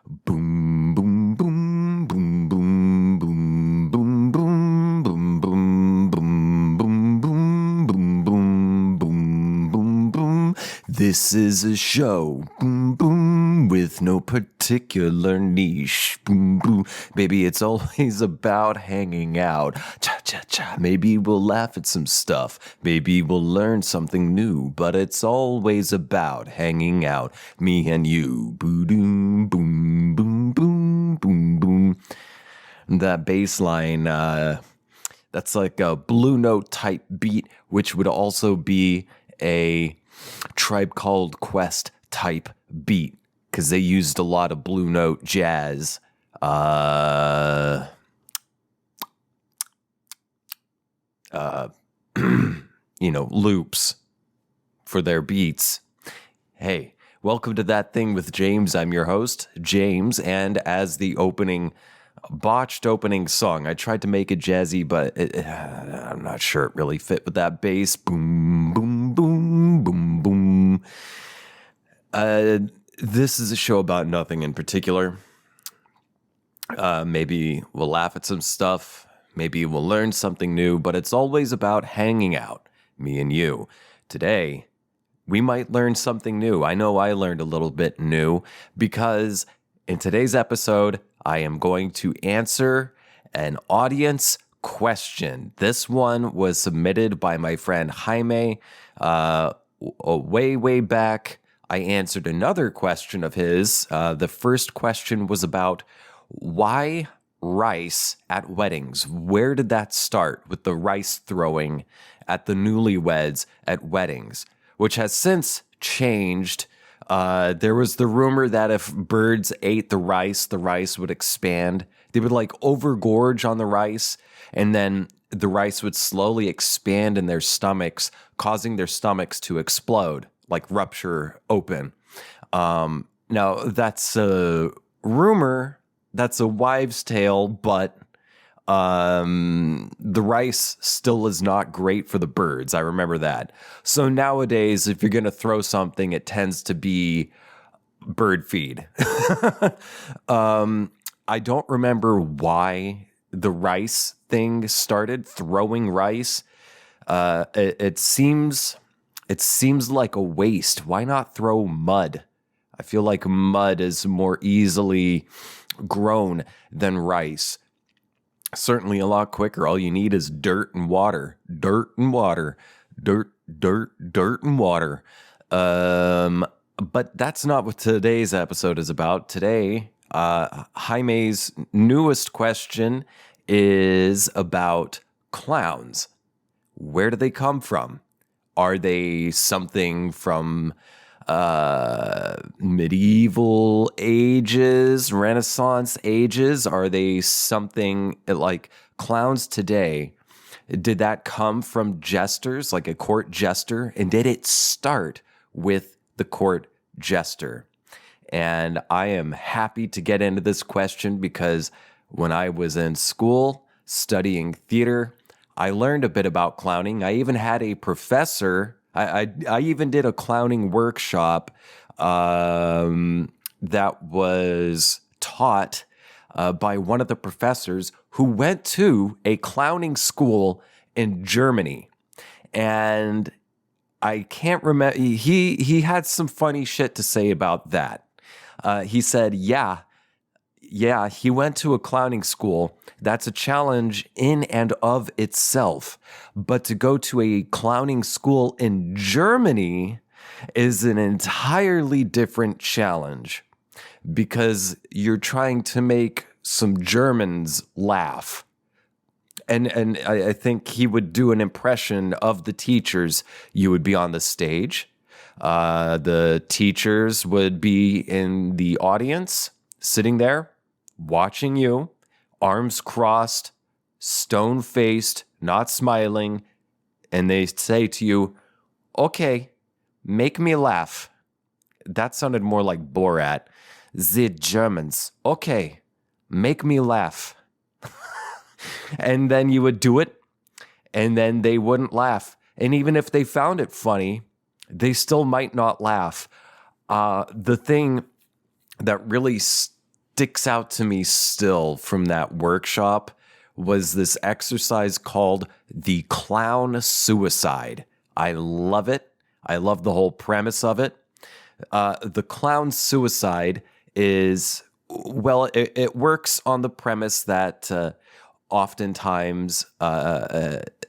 Boom, boom, boom, boom, boom, boom, boom, boom, boom, boom, boom, boom, boom, boom, boom, boom, boom, boom. This is a show, boom, boom, with no particular niche. Boom, boom. Baby, it's always about hanging out. Cha-cha-cha. Maybe we'll laugh at some stuff. Maybe we'll learn something new. But it's always about hanging out. Me and you. Boom, boom, boom, boom, boom, boom. That bass line, that's like a Blue Note type beat, which would also be a Tribe Called Quest type beat, because they used a lot of Blue Note jazz. Loops for their beats. Hey, welcome to That Thing with James. I'm your host, James, and as the botched opening song, I tried to make it jazzy, but I'm not sure it really fit with that bass. Boom, boom, boom, boom, boom. This is a show about nothing in particular. Maybe we'll laugh at some stuff. Maybe we'll learn something new, but it's always about hanging out, me and you. Today, we might learn something new. I know I learned a little bit new because in today's episode, I am going to answer an audience question. This one was submitted by my friend Jaime way back. I answered another question of his. The first question was about why rice at weddings. Where did that start with the rice throwing at the newlyweds at weddings, which has since changed. There was the rumor that if birds ate the rice would expand. They would overgorge on the rice, and then the rice would slowly expand in their stomachs, causing their stomachs to explode, rupture open. Now, that's a rumor. That's a wives' tale, but the rice still is not great for the birds. I remember that. So nowadays, if you're going to throw something, it tends to be bird feed. I don't remember why the rice thing started, throwing rice. It seems like a waste. Why not throw mud? I feel like mud is more easily grown than rice. Certainly a lot quicker. All you need is dirt and water. Dirt and water. Dirt and water. But that's not what today's episode is about. Today, Jaime's newest question is about clowns. Where do they come from? Are they something from medieval ages, Renaissance ages? Are they something like clowns today? Did that come from jesters, like a court jester? And did it start with the court jester? And I am happy to get into this question because when I was in school studying theater, I learned a bit about clowning. I even had a professor. I even did a clowning workshop that was taught by one of the professors who went to a clowning school in Germany. And I can't remember, he had some funny shit to say about that. He said, yeah, he went to a clowning school. That's a challenge in and of itself. But to go to a clowning school in Germany is an entirely different challenge because you're trying to make some Germans laugh. And I think he would do an impression of the teachers. You would be on the stage. The teachers would be in the audience, sitting there, watching you, arms crossed, stone-faced, not smiling, and they say to you, okay, make me laugh. That sounded more like Borat. The Germans, okay, make me laugh. And then you would do it, and then they wouldn't laugh. And even if they found it funny, they still might not laugh. The thing that really sticks out to me still from that workshop was this exercise called the clown suicide. I love it. I love the whole premise of it. The clown suicide is, well, it works on the premise that oftentimes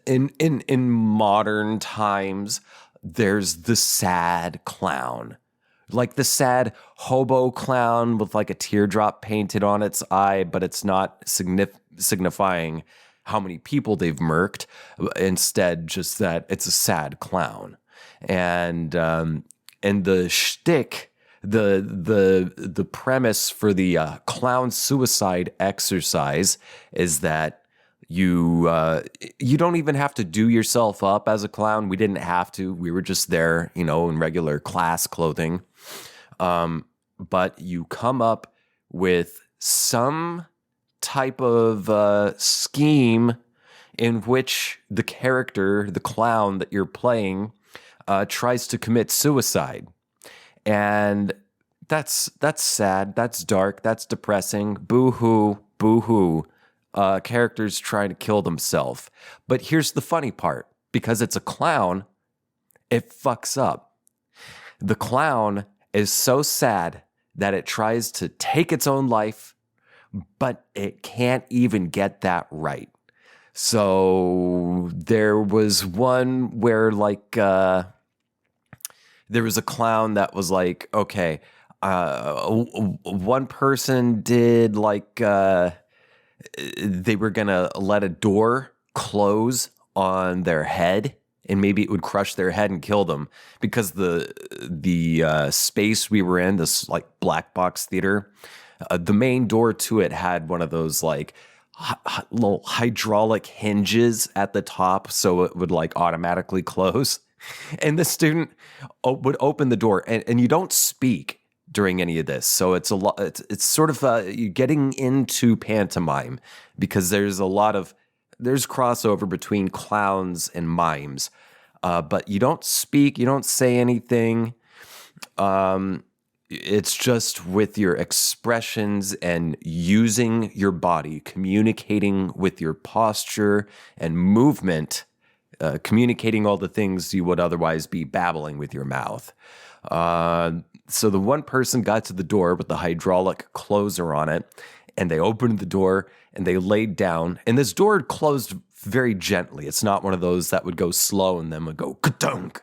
in modern times, there's the sad clown. Like the sad hobo clown with like a teardrop painted on its eye, but it's not signifying how many people they've murked. Instead, just that it's a sad clown. And the shtick, the premise for the clown suicide exercise is that you don't even have to do yourself up as a clown. We didn't have to. We were just there, in regular class clothing. But you come up with some type of scheme in which the character, the clown that you're playing, tries to commit suicide. And that's sad, that's dark, that's depressing. Boo-hoo, boo-hoo. Characters trying to kill themselves. But here's the funny part. Because it's a clown, it fucks up. The clown is so sad that it tries to take its own life, but it can't even get that right. So there was one where there was a clown that was like, okay, one person did they were going to let a door close on their head and maybe it would crush their head and kill them because the space we were in, this like black box theater, the main door to it had one of those like little hydraulic hinges at the top so it would like automatically close. And the student would open the door and you don't speak during any of this. So it's a lot, it's sort of you're getting into pantomime because there's crossover between clowns and mimes. But you don't speak, you don't say anything. It's just with your expressions and using your body, communicating with your posture and movement, communicating all the things you would otherwise be babbling with your mouth. So the one person got to the door with the hydraulic closer on it, and they opened the door and they laid down. And this door closed very gently. It's not one of those that would go slow and then would go ka-dunk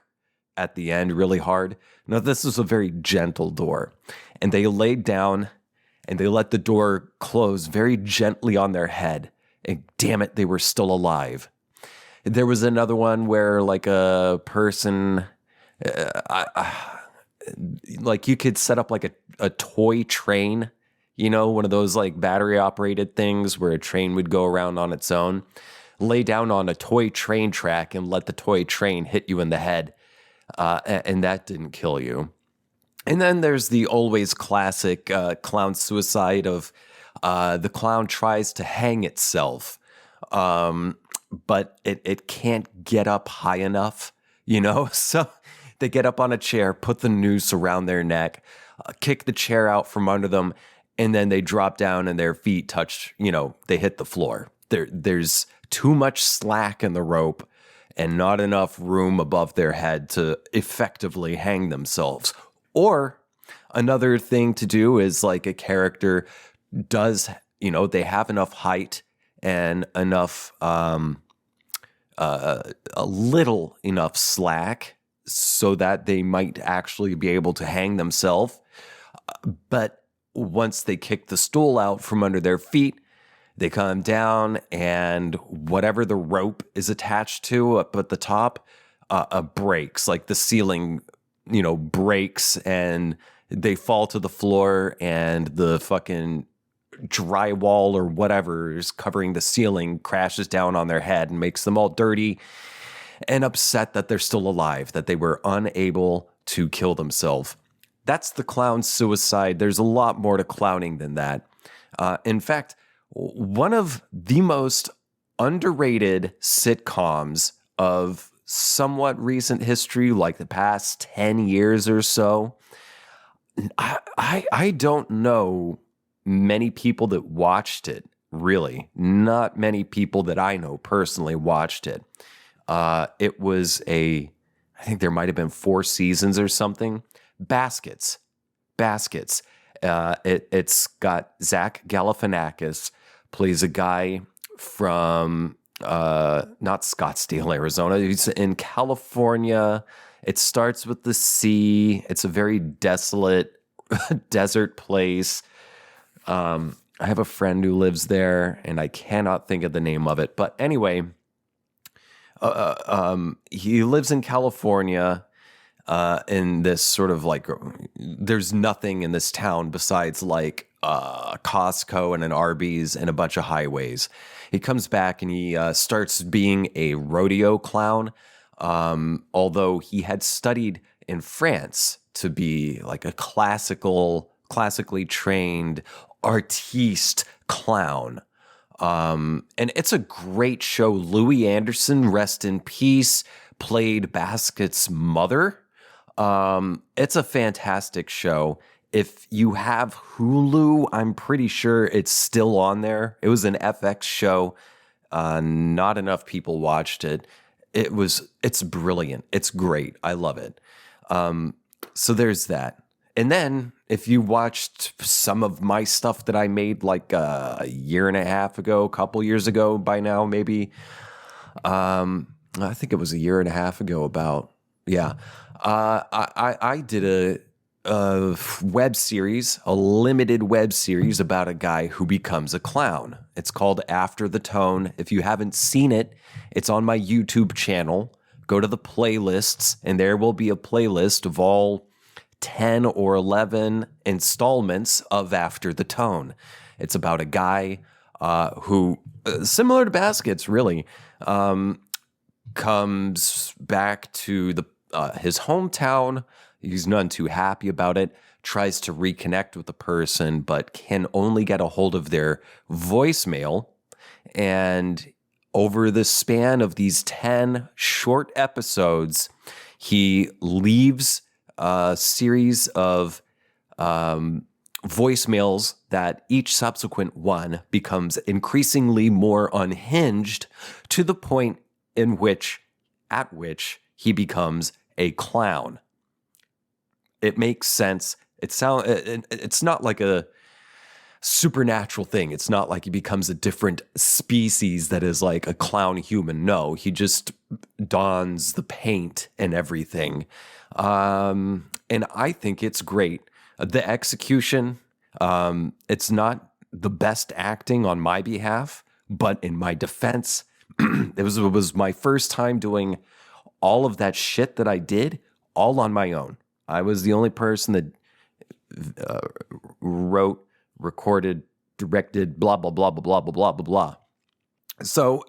at the end really hard. No, this was a very gentle door. And they laid down and they let the door close very gently on their head. And damn it, they were still alive. There was another one where like a person, like you could set up like a toy train, one of those like battery operated things where a train would go around on its own. Lay down on a toy train track and let the toy train hit you in the head. And that didn't kill you. And then there's the always classic clown suicide of the clown tries to hang itself, but it can't get up high enough, So they get up on a chair, put the noose around their neck, kick the chair out from under them, and then they drop down and their feet touch, they hit the floor. There's too much slack in the rope and not enough room above their head to effectively hang themselves. Or another thing to do is like a character does, they have enough height and enough, a little enough slack so that they might actually be able to hang themselves. But once they kick the stool out from under their feet, they come down and whatever the rope is attached to up at the top breaks, like the ceiling, breaks and they fall to the floor and the fucking drywall or whatever is covering the ceiling crashes down on their head and makes them all dirty and upset that they're still alive, that they were unable to kill themselves. That's the clown suicide. There's a lot more to clowning than that. In fact, one of the most underrated sitcoms of somewhat recent history, like the past 10 years or so, I don't know many people that watched it, really. Not many people that I know personally watched it. It was I think there might have been 4 seasons or something. Baskets. It's got Zach Galifianakis, plays a guy from not Scottsdale, Arizona. He's in California. It starts with the sea. It's a very desolate desert place. I have a friend who lives there, and I cannot think of the name of it. But anyway, he lives in California. In this sort of like, there's nothing in this town besides like Costco and an Arby's and a bunch of highways. He comes back and he starts being a rodeo clown, although he had studied in France to be like a classically trained artiste clown. And it's a great show. Louis Anderson, rest in peace, played Basket's mother. It's a fantastic show. If you have Hulu, I'm pretty sure it's still on there. It was an FX show. Not enough people watched it. It's brilliant. It's great. I love it. So there's that. And then if you watched some of my stuff that I made like a year and a half ago, a couple years ago by now, maybe, I think it was a year and a half ago about, yeah. I did a web series, a limited web series about a guy who becomes a clown. It's called After the Tone. If you haven't seen it, it's on my YouTube channel. Go to the playlists, and there will be a playlist of all 10 or 11 installments of After the Tone. It's about a guy who, similar to Baskets, really, comes back to his hometown. He's none too happy about it, tries to reconnect with the person, but can only get a hold of their voicemail. And over the span of these 10 short episodes, he leaves a series of voicemails that each subsequent one becomes increasingly more unhinged to the point at which he becomes a clown. It makes sense. It's not like a supernatural thing. It's not like he becomes a different species that is like a clown human. No, he just dons the paint and everything. And I think it's great. The execution, it's not the best acting on my behalf, but in my defense, it was my first time doing all of that shit that I did all on my own. I was the only person that wrote, recorded, directed, blah, blah, blah, blah, blah, blah, blah, blah, blah. So,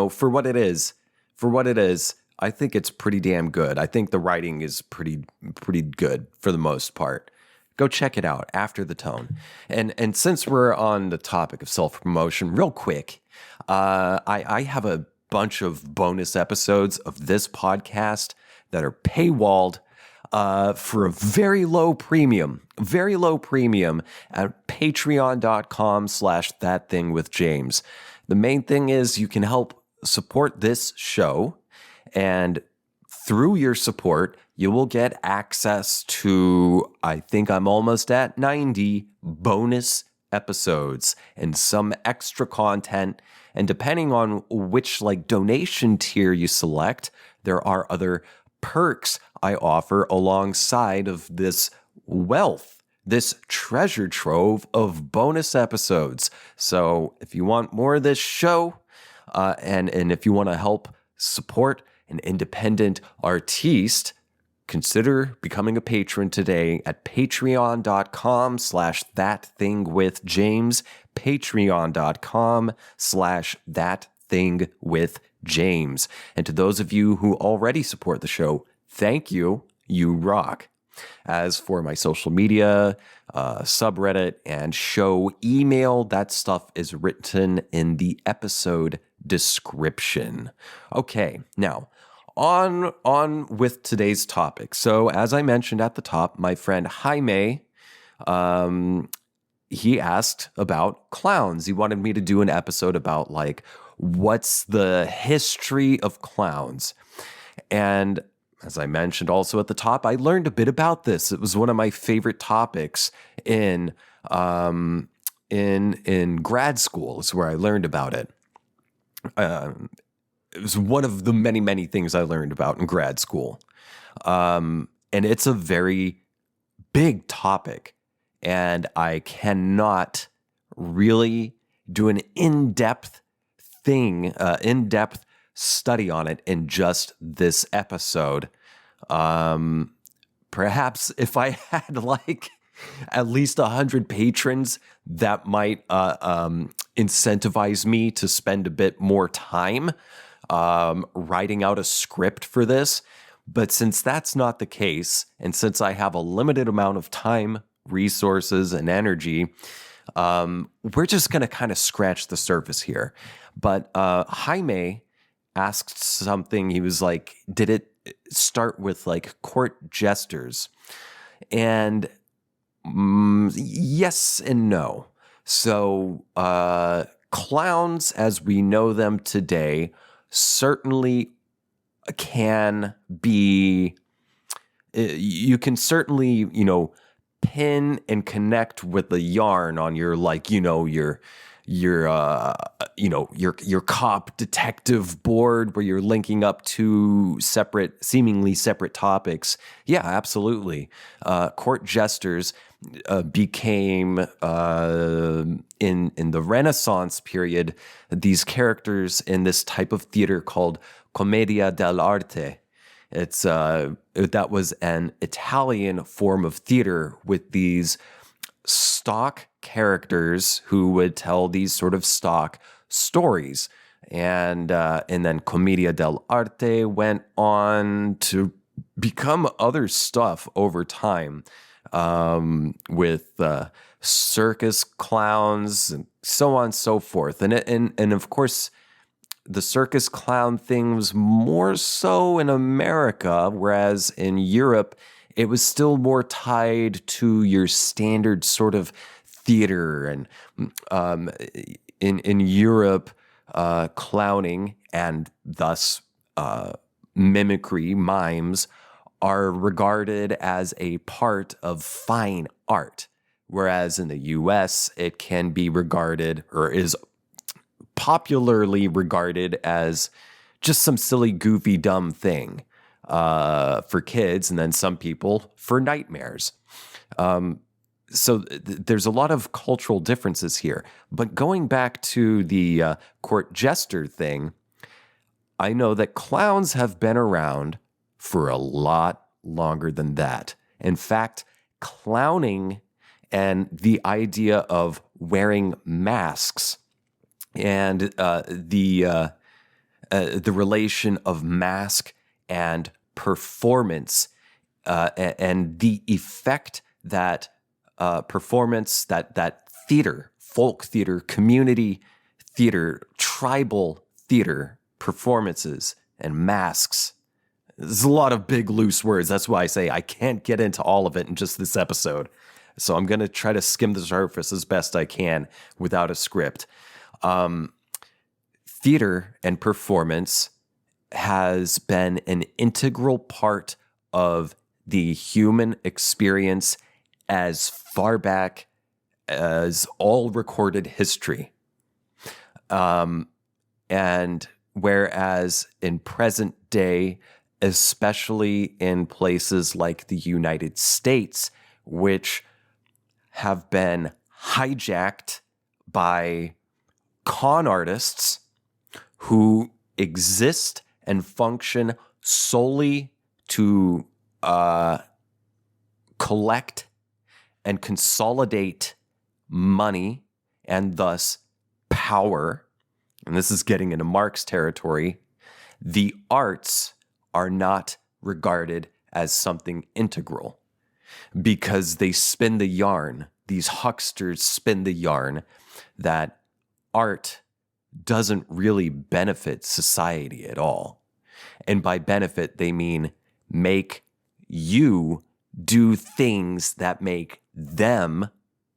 for what it is, I think it's pretty damn good. I think the writing is pretty good for the most part. Go check it out, After the Tone. And since we're on the topic of self-promotion, real quick, I have a bunch of bonus episodes of this podcast that are paywalled for a very low premium at patreon.com/ThatThingWithJames. The main thing is you can help support this show, and through your support, you will get access to, I think I'm almost at 90 bonus episodes and some extra content. And depending on which donation tier you select, there are other perks I offer alongside of this wealth, this treasure trove of bonus episodes. So if you want more of this show, and if you want to help support an independent artiste, consider becoming a patron today at patreon.com/thatthingwithjames, patreon.com/thatthingwithjames. And to those of you who already support the show, thank you. You rock. As for my social media, subreddit, and show email, that stuff is written in the episode description. Okay, now on with today's topic. So as I mentioned at the top, my friend Jaime, he asked about clowns. He wanted me to do an episode about like, what's the history of clowns? And as I mentioned also at the top, I learned a bit about this. It was one of my favorite topics in grad school. Is where I learned about it. It was one of the many, many things I learned about in grad school. And it's a very big topic. And I cannot really do an in-depth study on it in just this episode. Perhaps if I had like at least 100 patrons, that might incentivize me to spend a bit more time writing out a script for this. But since that's not the case, and since I have a limited amount of time, resources, and energy, we're just going to kind of scratch the surface here. But Jaime asked something. He was like, did it start with like court jesters? And yes and no. So clowns as we know them today certainly can be, you can certainly, pin and connect with the yarn on your, like, your cop detective board where you're linking up two seemingly separate topics. Yeah, absolutely. Court jesters became, in the Renaissance period, these characters in this type of theater called Commedia dell'arte. It's that was an Italian form of theater with these stock characters who would tell these sort of stock stories, and then Commedia dell'arte went on to become other stuff over time, with circus clowns and so on and so forth, and of course, the circus clown thing was more so in America, whereas in Europe, it was still more tied to your standard sort of theater. And in Europe, clowning and thus mimicry, mimes, are regarded as a part of fine art, whereas in the U.S., it can be regarded, or is popularly regarded, as just some silly, goofy, dumb thing for kids, and then some people for nightmares. So there's a lot of cultural differences here. But going back to the court jester thing, I know that clowns have been around for a lot longer than that. In fact, clowning and the idea of wearing masks and the relation of mask and performance, and the effect that performance, that theater, folk theater, community theater, tribal theater performances and masks. There's a lot of big loose words. That's why I say I can't get into all of it in just this episode. So I'm going to try to skim the surface as best I can without a script. Theater and performance has been an integral part of the human experience as far back as all recorded history. And whereas in present day, especially in places like the United States, which have been hijacked by con artists who exist and function solely to collect and consolidate money and thus power, and this is getting into Marx territory, the arts are not regarded as something integral because they spin the yarn. These hucksters spin the yarn that art doesn't really benefit society at all. And by benefit, they mean make you do things that make them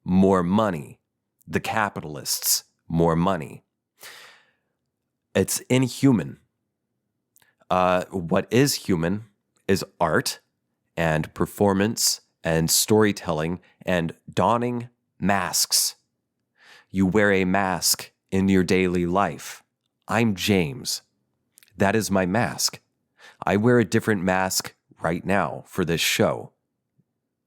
more money. The capitalists, more money. It's inhuman. What is human is art and performance and storytelling and donning masks. You wear a mask in your daily life. I'm James. That is my mask. I wear a different mask right now for this show.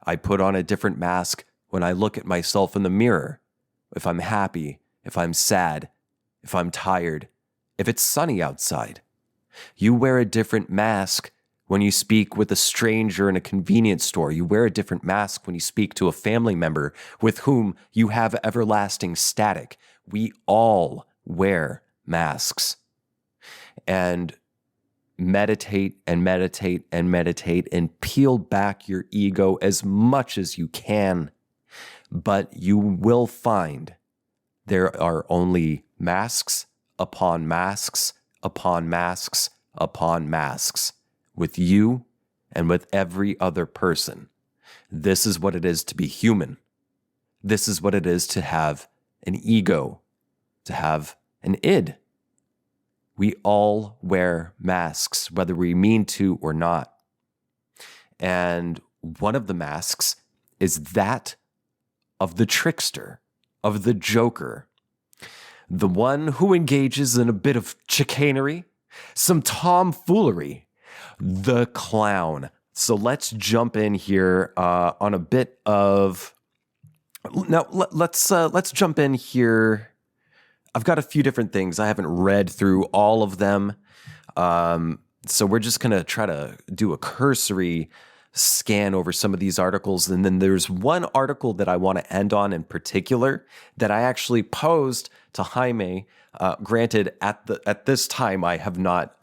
I put on a different mask when I look at myself in the mirror. If I'm happy, if I'm sad, if I'm tired, if it's sunny outside. You wear a different mask when you speak with a stranger in a convenience store. You wear a different mask when you speak to a family member with whom you have everlasting static. We all wear masks. And meditate and meditate and meditate and peel back your ego as much as you can. But you will find there are only masks upon masks upon masks upon masks with you and with every other person. This is what it is to be human. This is what it is to have an ego, to have an id. We all wear masks, whether we mean to or not. And one of the masks is that of the trickster, of the joker, the one who engages in a bit of chicanery, some tomfoolery, the clown. So let's jump in here on a bit of. Now let's jump in here. I've got a few different things. I haven't read through all of them. So we're just going to try to do a cursory scan over some of these articles. And then there's one article that I want to end on in particular that I actually posed to Jaime. Granted, at this time, I have not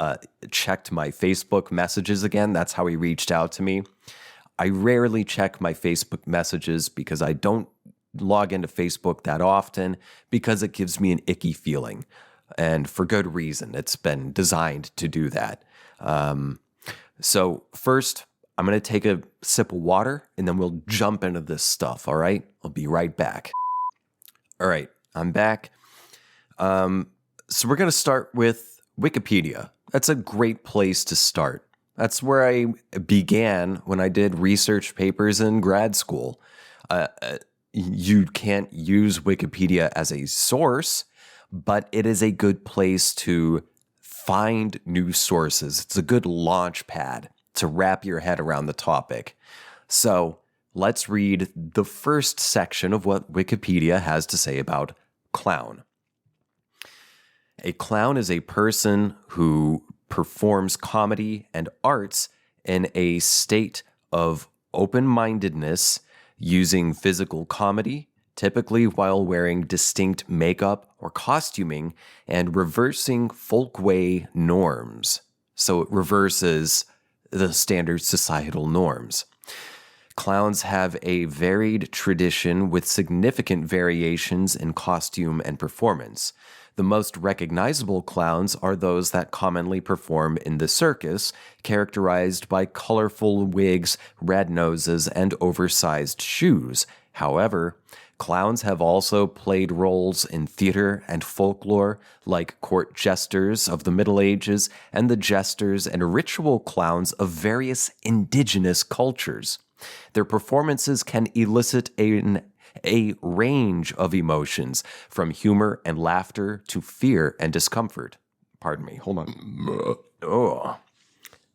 checked my Facebook messages again. That's how he reached out to me. I rarely check my Facebook messages because I don't log into Facebook that often because it gives me an icky feeling, and for good reason. It's been designed to do that. So first, I'm going to take a sip of water, and then we'll jump into this stuff, all right? I'll be right back. All right, I'm back. So we're going to start with Wikipedia. That's a great place to start. That's where I began when I did research papers in grad school. You can't use Wikipedia as a source, but it is a good place to find new sources. It's a good launch pad to wrap your head around the topic. So let's read the first section of what Wikipedia has to say about clown. A clown is a person who performs comedy and arts in a state of open-mindedness, using physical comedy, typically while wearing distinct makeup or costuming, and reversing folkway norms. So it reverses the standard societal norms. Clowns have a varied tradition with significant variations in costume and performance. The most recognizable clowns are those that commonly perform in the circus, characterized by colorful wigs, red noses, and oversized shoes. However, clowns have also played roles in theater and folklore, like court jesters of the Middle Ages and the jesters and ritual clowns of various indigenous cultures. Their performances can elicit a range of emotions, from humor and laughter to fear and discomfort. Pardon me, hold on. Oh.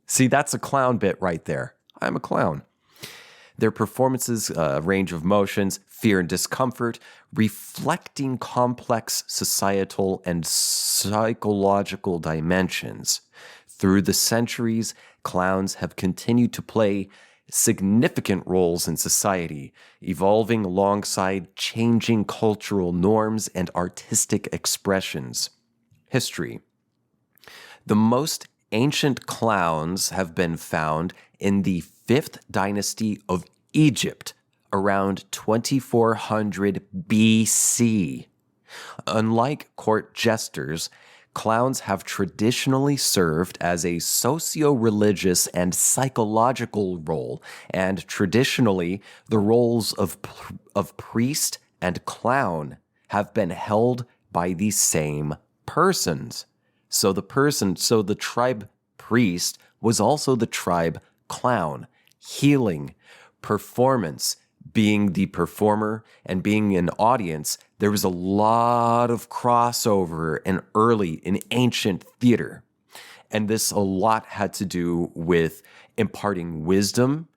See, that's a clown bit right there. I'm a clown. Their performances range of emotions, fear and discomfort, reflecting complex societal and psychological dimensions. Through the centuries, clowns have continued to play significant roles in society, evolving alongside changing cultural norms and artistic expressions. History. The most ancient clowns have been found in the 5th dynasty of Egypt, around 2400 BC. Unlike court jesters, clowns have traditionally served as a socio-religious and psychological role, and traditionally the roles of priest and clown have been held by the same persons. So the tribe priest was also the tribe clown. Healing, performance, being the performer and being an audience, there was a lot of crossover in ancient theater. And this a lot had to do with imparting wisdom,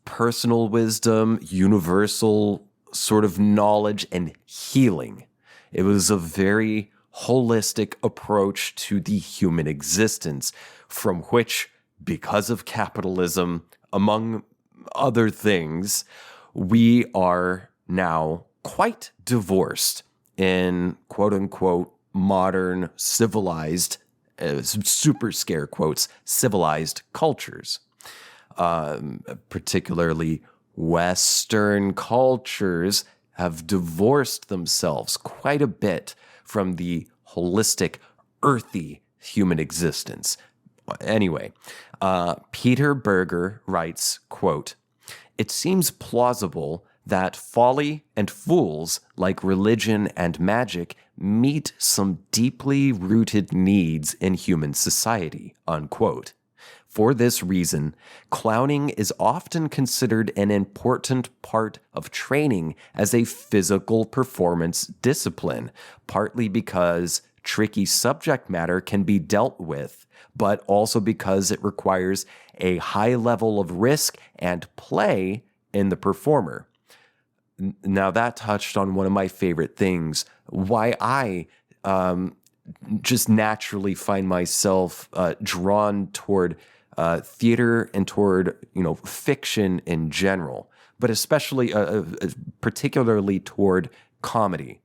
personal wisdom, universal sort of knowledge, and healing. It was a very holistic approach to the human existence, from which, because of capitalism, among other things, we are now quite divorced in quote-unquote modern civilized, super scare quotes, civilized cultures. Particularly Western cultures have divorced themselves quite a bit from the holistic, earthy human existence. Anyway, Peter Berger writes, quote, "It seems plausible that folly and fools like religion and magic meet some deeply rooted needs in human society," unquote. For this reason, clowning is often considered an important part of training as a physical performance discipline, partly because tricky subject matter can be dealt with, but also because it requires a high level of risk and play in the performer. Now, that touched on one of my favorite things, why I just naturally find myself drawn toward theater and toward, fiction in general, but especially, particularly toward comedy.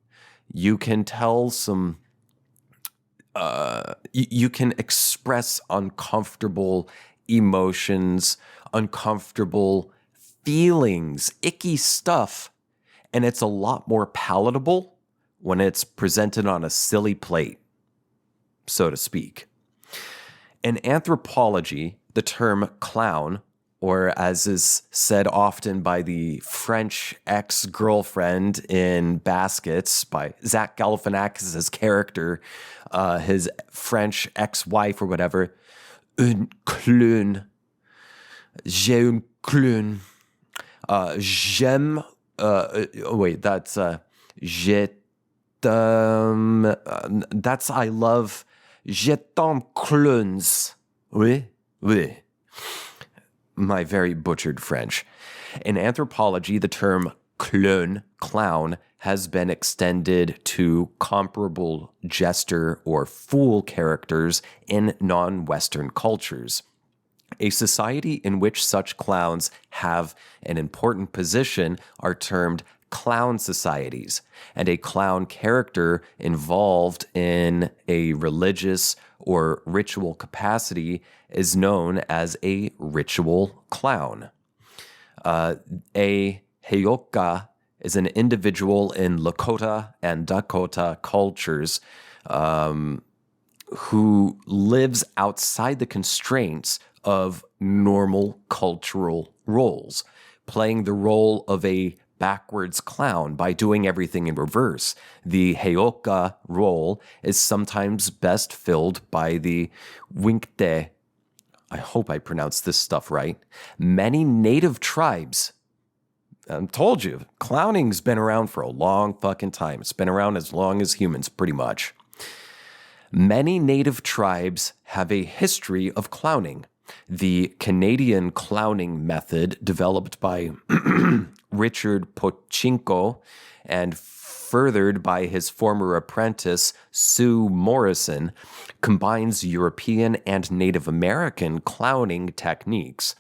You can tell you can express uncomfortable emotions, uncomfortable feelings, icky stuff, and it's a lot more palatable when it's presented on a silly plate, so to speak. In anthropology, the term clown, or as is said often by the French ex-girlfriend in Baskets, by Zach Galifianakis' character, his French ex-wife or whatever, un clown. J'ai un clown. J'aime, that's, je t'aime, that's I love, je t'aime clowns. Oui, oui. My very butchered French. In anthropology, the term clown, has been extended to comparable jester or fool characters in non-Western cultures. A society in which such clowns have an important position are termed clown societies, and a clown character involved in a religious or ritual capacity is known as a ritual clown. A heyoka is an individual in Lakota and Dakota cultures who lives outside the constraints of normal cultural roles, playing the role of a backwards clown by doing everything in reverse. The heyoka role is sometimes best filled by the winkte. I hope I pronounced this stuff right. Many native tribes, I told you, clowning's been around for a long fucking time. It's been around as long as humans, pretty much. Many native tribes have a history of clowning. The Canadian clowning method, developed by Richard Pochinko and furthered by his former apprentice, Sue Morrison, combines European and Native American clowning techniques.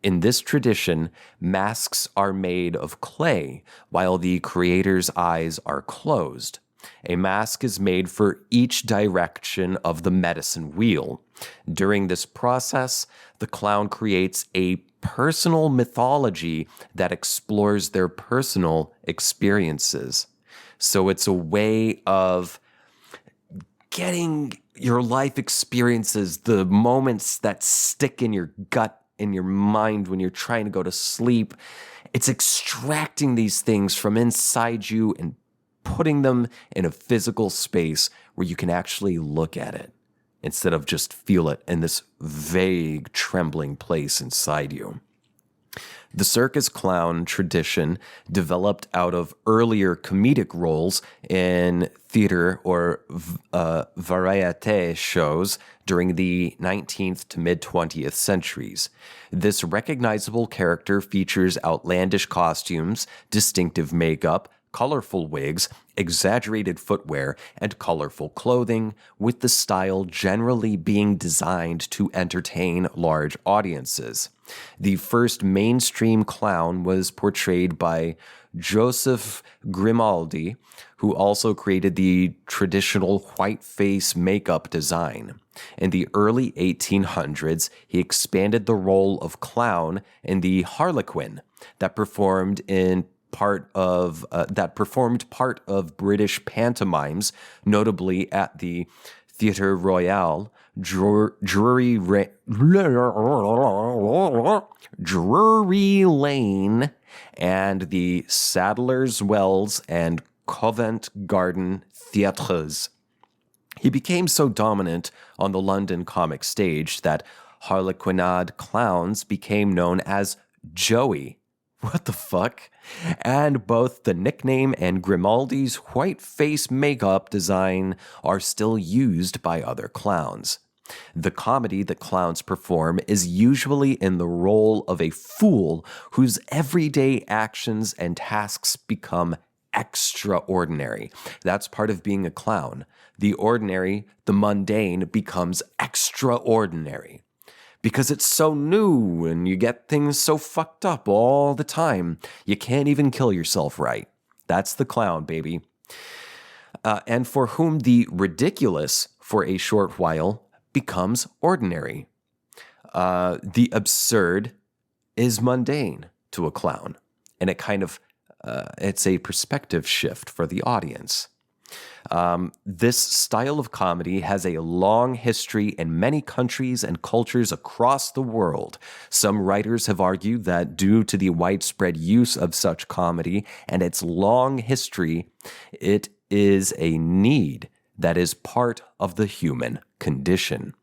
In this tradition, masks are made of clay, while the creator's eyes are closed. A mask is made for each direction of the medicine wheel. During this process, the clown creates a personal mythology that explores their personal experiences. So it's a way of getting your life experiences, the moments that stick in your gut, in your mind when you're trying to go to sleep, It's extracting these things from inside you and putting them in a physical space where you can actually look at it instead of just feel it in this vague, trembling place inside you. The circus clown tradition developed out of earlier comedic roles in theater or variété shows during the 19th to mid-20th centuries. This recognizable character features outlandish costumes, distinctive makeup, colorful wigs, exaggerated footwear, and colorful clothing, with the style generally being designed to entertain large audiences. The first mainstream clown was portrayed by Joseph Grimaldi, who also created the traditional white face makeup design. In the early 1800s, he expanded the role of clown in the Harlequin that performed part of British pantomimes, notably at the Theatre Royal, Drury Lane, and the Sadler's Wells and Covent Garden theatres. He became so dominant on the London comic stage that Harlequinade clowns became known as Joey. What the fuck? And both the nickname and Grimaldi's white face makeup design are still used by other clowns. The comedy that clowns perform is usually in the role of a fool whose everyday actions and tasks become extraordinary. That's part of being a clown. The ordinary, the mundane, becomes extraordinary. Because it's so new and you get things so fucked up all the time, you can't even kill yourself right. That's the clown, baby. And for whom the ridiculous, for a short while, becomes ordinary. The absurd is mundane to a clown. And it kind of, it's a perspective shift for the audience. This style of comedy has a long history in many countries and cultures across the world. Some writers have argued that due to the widespread use of such comedy and its long history, it is a need that is part of the human condition.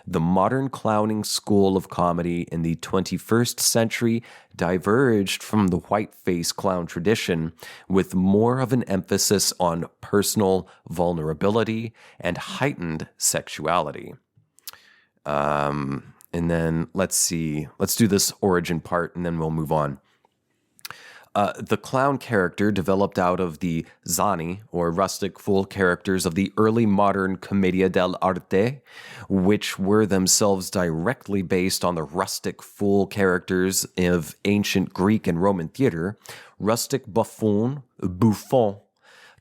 The modern clowning school of comedy in the 21st century diverged from the white-face clown tradition with more of an emphasis on personal vulnerability and heightened sexuality. And then let's do this origin part and then we'll move on. The clown character developed out of the zani, or rustic fool characters of the early modern commedia dell'arte, which were themselves directly based on the rustic fool characters of ancient Greek and Roman theater. Rustic buffon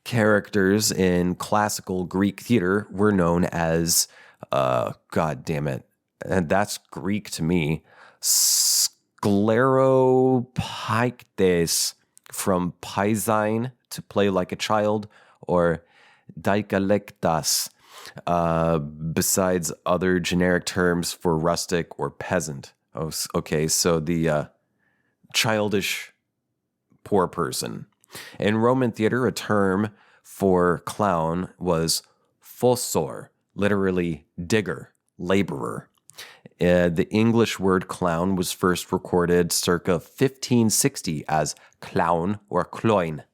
characters in classical Greek theater were known as, god damn it, and that's Greek to me, Scleropyktes, from Paisine, to play like a child, or Dikalektas, besides other generic terms for rustic or peasant. Oh, okay, so the childish poor person. In Roman theater, a term for clown was fossor, literally digger, laborer. The English word clown was first recorded circa 1560 as clown or cloyn.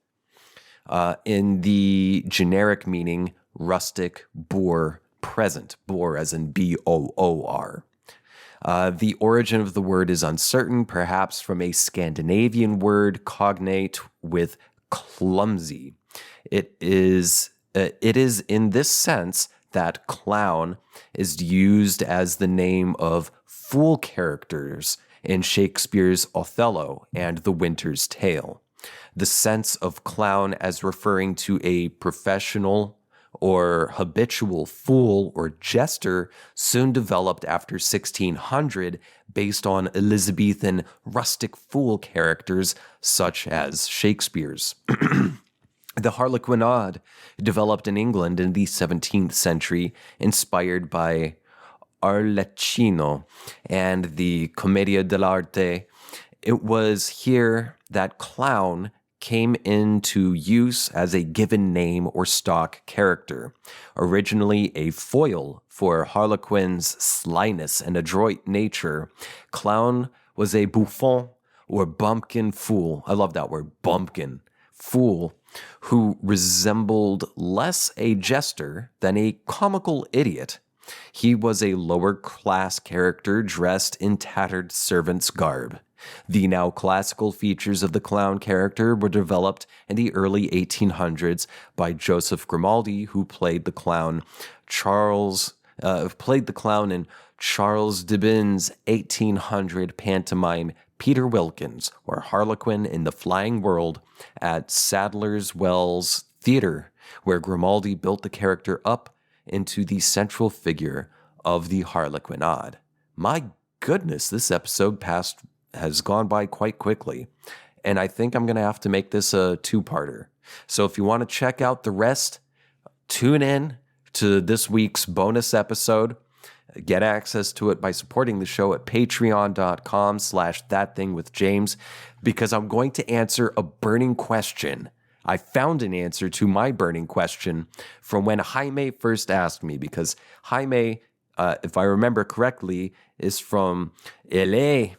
In the generic meaning, rustic, boor, present, boor as in B-O-O-R. The origin of the word is uncertain, perhaps from a Scandinavian word cognate with clumsy. It is in this sense that clown is used as the name of fool characters in Shakespeare's Othello and The Winter's Tale. The sense of clown as referring to a professional or habitual fool or jester soon developed after 1600 based on Elizabethan rustic fool characters such as Shakespeare's. The Harlequinade developed in England in the 17th century, inspired by Arlecchino, and the Commedia dell'arte It was here that clown came into use as a given name or stock character, originally a foil for Harlequin's slyness and adroit nature. Clown was a bouffon or bumpkin fool. I love that word, bumpkin fool, who resembled less a jester than a comical idiot. He was a lower class character dressed in tattered servant's garb. The now classical features of the clown character were developed in the early 1800s by Joseph Grimaldi, who played the clown in Charles Dibin's 1800 pantomime Peter Wilkins, or Harlequin in the Flying World, at Sadler's Wells Theater, where Grimaldi built the character up into the central figure of the Harlequinade. My goodness, this episode has gone by quite quickly, and I think I'm going to have to make this a two-parter. So if you want to check out the rest, tune in to this week's bonus episode. Get access to it by supporting the show at patreon.com/ThatThingWithJames, because I'm going to answer a burning question. I found an answer to my burning question from when Jaime first asked me, because Jaime, if I remember correctly, is from LA.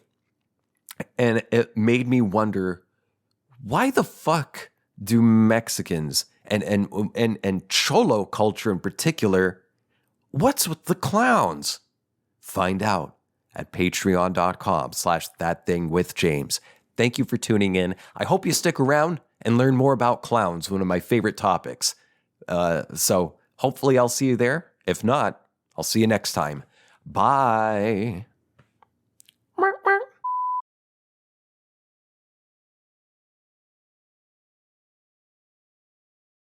And it made me wonder, why the fuck do Mexicans and Cholo culture in particular, what's with the clowns? Find out at patreon.com/ThatThingWithJames. Thank you for tuning in. I hope you stick around and learn more about clowns, one of my favorite topics. So hopefully I'll see you there. If not, I'll see you next time. Bye.